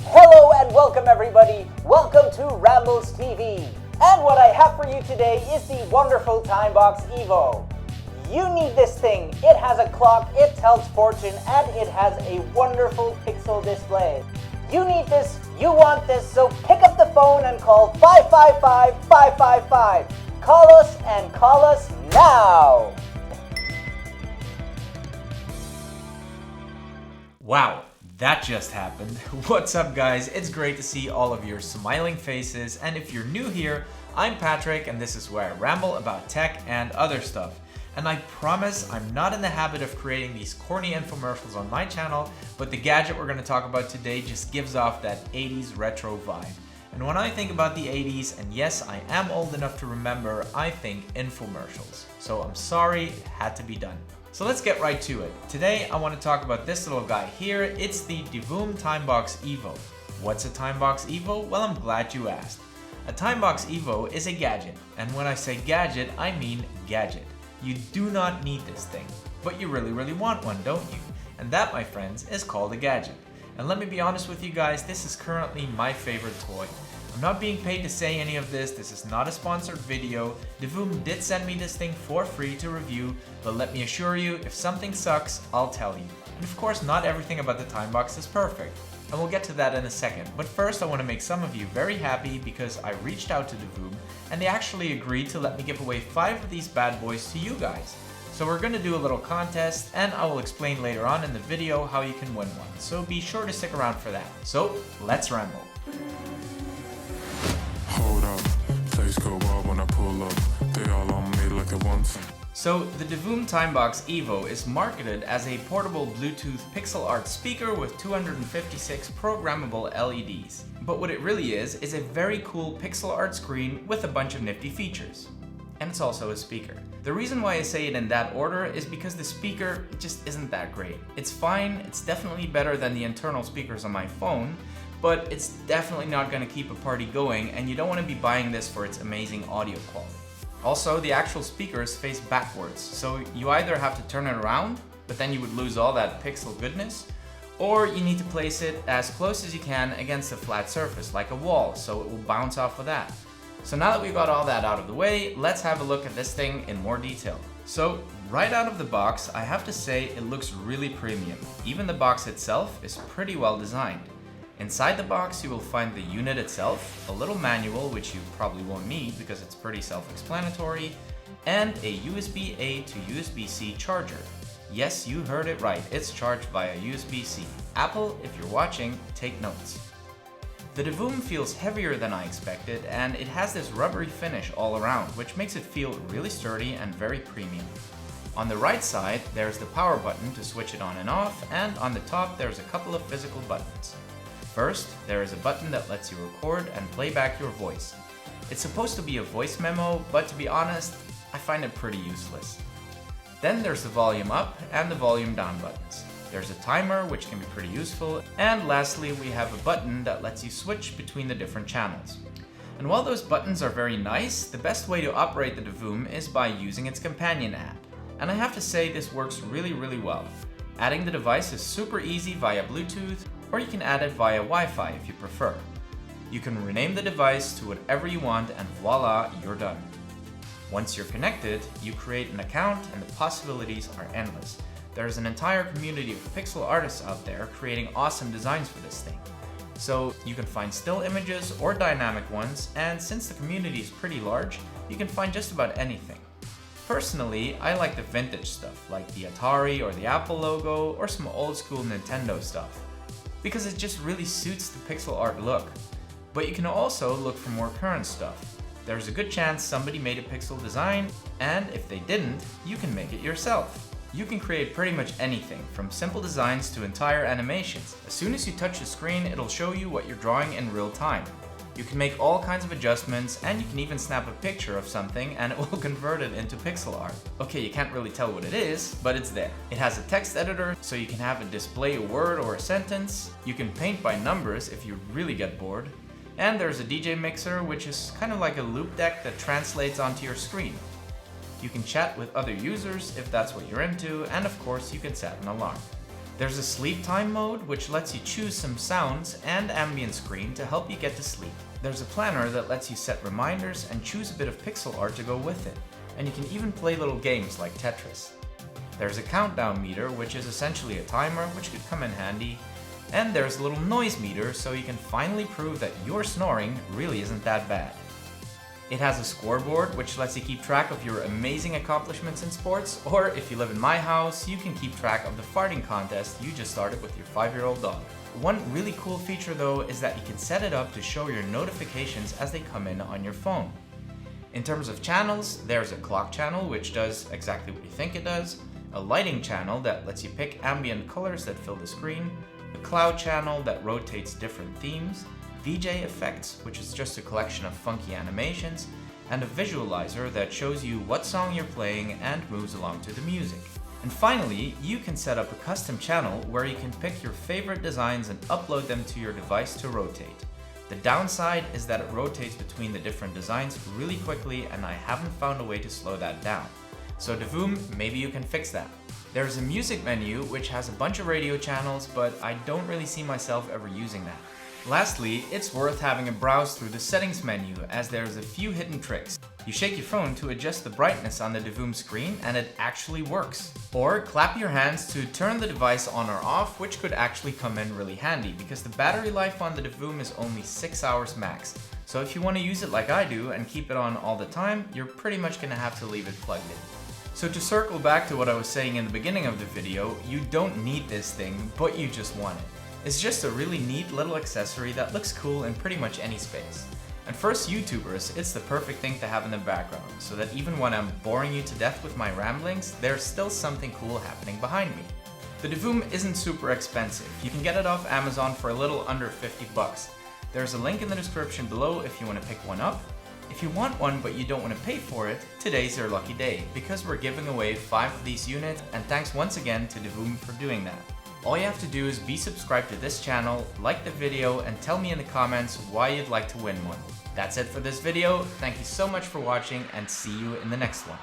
Hello and welcome everybody. Welcome to Rambles TV. And what I have for you today is the wonderful Timebox Evo. You need this thing. It has a clock, it tells fortune, and it has a wonderful pixel display. You need this, you want this, so pick up the phone and call 555-555. Call us and call us now. Wow, that just happened. What's up guys? It's great to see all of your smiling faces, and if you're new here, I'm Patrick and this is where I ramble about tech and other stuff. And I promise I'm not in the habit of creating these corny infomercials on my channel, but the gadget we're going to talk about today just gives off that 80s retro vibe. And when I think about the 80s, and yes, I am old enough to remember, I think infomercials. So I'm sorry, it had to be done. So let's get right to it. Today I want to talk about this little guy here. It's the Divoom Timebox Evo. What's a Timebox Evo? Well, I'm glad you asked. A Timebox Evo is a gadget, and when I say gadget, I mean gadget. You do not need this thing, but you really want one, don't you? And that, my friends, is called a gadget. And let me be honest with you guys, this is currently my favorite toy. I'm not being paid to say any of this. This is not a sponsored video. Divoom did send me this thing for free to review, but let me assure you, if something sucks, I'll tell you. And of course, not everything about the Timebox is perfect. And we'll get to that in a second. But first, I want to make some of you very happy because I reached out to Divoom and they actually agreed to let me give away 5 of these bad boys to you guys. So we're going to do a little contest and I will explain later on in the video how you can win one. So be sure to stick around for that. So let's ramble. Hold up, place go wild when I pull up. They all on me like at once. So the Divoom Timebox Evo is marketed as a portable Bluetooth pixel art speaker with 256 programmable LEDs. But what it really is a very cool pixel art screen with a bunch of nifty features. And it's also a speaker. The reason why I say it in that order is because the speaker just isn't that great. It's fine, it's definitely better than the internal speakers on my phone, but it's definitely not going to keep a party going, and you don't want to be buying this for its amazing audio quality. Also, the actual speakers face backwards, so you either have to turn it around, but then you would lose all that pixel goodness, or you need to place it as close as you can against a flat surface, like a wall, so it will bounce off of that. So now that we've got all that out of the way, let's have a look at this thing in more detail. So, right out of the box, I have to say it looks really premium. Even the box itself is pretty well designed. Inside the box you will find the unit itself, a little manual which you probably won't need because it's pretty self-explanatory, and a USB-A to USB-C charger. Yes, you heard it right, it's charged via USB-C. Apple, if you're watching, take notes. The Divoom feels heavier than I expected, and it has this rubbery finish all around, which makes it feel really sturdy and very premium. On the right side, there's the power button to switch it on and off, and on the top there's a couple of physical buttons. First, there is a button that lets you record and play back your voice. It's supposed to be a voice memo, but to be honest, I find it pretty useless. Then there's the volume up and the volume down buttons. There's a timer, which can be pretty useful, and lastly we have a button that lets you switch between the different channels. And while those buttons are very nice, the best way to operate the Divoom is by using its companion app. And I have to say this works really well. Adding the device is super easy via Bluetooth, or you can add it via Wi-Fi if you prefer. You can rename the device to whatever you want and voila, you're done. Once you're connected, you create an account and the possibilities are endless. There's an entire community of pixel artists out there creating awesome designs for this thing. So you can find still images or dynamic ones, and since the community is pretty large, you can find just about anything. Personally, I like the vintage stuff like the Atari or the Apple logo or some old school Nintendo stuff, because it just really suits the pixel art look. But you can also look for more current stuff. There's a good chance somebody made a pixel design, and if they didn't, you can make it yourself. You can create pretty much anything, from simple designs to entire animations. As soon as you touch the screen, it'll show you what you're drawing in real time. You can make all kinds of adjustments, and you can even snap a picture of something and it will convert it into pixel art. Okay, you can't really tell what it is, but it's there. It has a text editor, so you can have it display a word or a sentence. You can paint by numbers if you really get bored. And there's a DJ mixer, which is kind of like a loop deck that translates onto your screen. You can chat with other users if that's what you're into, and of course you can set an alarm. There's a sleep time mode, which lets you choose some sounds and ambient screen to help you get to sleep. There's a planner that lets you set reminders and choose a bit of pixel art to go with it, and you can even play little games like Tetris. There's a countdown meter, which is essentially a timer, which could come in handy, and there's a little noise meter so you can finally prove that your snoring really isn't that bad. It has a scoreboard, which lets you keep track of your amazing accomplishments in sports, or if you live in my house, you can keep track of the farting contest you just started with your 5-year-old dog. One really cool feature though is that you can set it up to show your notifications as they come in on your phone. In terms of channels, there's a clock channel, which does exactly what you think it does, a lighting channel that lets you pick ambient colors that fill the screen, a cloud channel that rotates different themes, VJ effects, which is just a collection of funky animations, and a visualizer that shows you what song you're playing and moves along to the music. And finally, you can set up a custom channel where you can pick your favorite designs and upload them to your device to rotate. The downside is that it rotates between the different designs really quickly, and I haven't found a way to slow that down. So Divoom, maybe you can fix that. There's a music menu which has a bunch of radio channels, but I don't really see myself ever using that. Lastly, it's worth having a browse through the settings menu, as there's a few hidden tricks. You shake your phone to adjust the brightness on the Divoom screen and it actually works. Or clap your hands to turn the device on or off, which could actually come in really handy because the battery life on the Divoom is only 6 hours max. So if you want to use it like I do and keep it on all the time, you're pretty much going to have to leave it plugged in. So to circle back to what I was saying in the beginning of the video, you don't need this thing, but you just want it. It's just a really neat little accessory that looks cool in pretty much any space. And for us YouTubers, it's the perfect thing to have in the background, so that even when I'm boring you to death with my ramblings, there's still something cool happening behind me. The Divoom isn't super expensive. You can get it off Amazon for a little under 50 bucks. There's a link in the description below if you want to pick one up. If you want one but you don't want to pay for it, today's your lucky day, because we're giving away 5 of these units, and thanks once again to Divoom for doing that. All you have to do is be subscribed to this channel, like the video, and tell me in the comments why you'd like to win one. That's it for this video. Thank you so much for watching, and see you in the next one.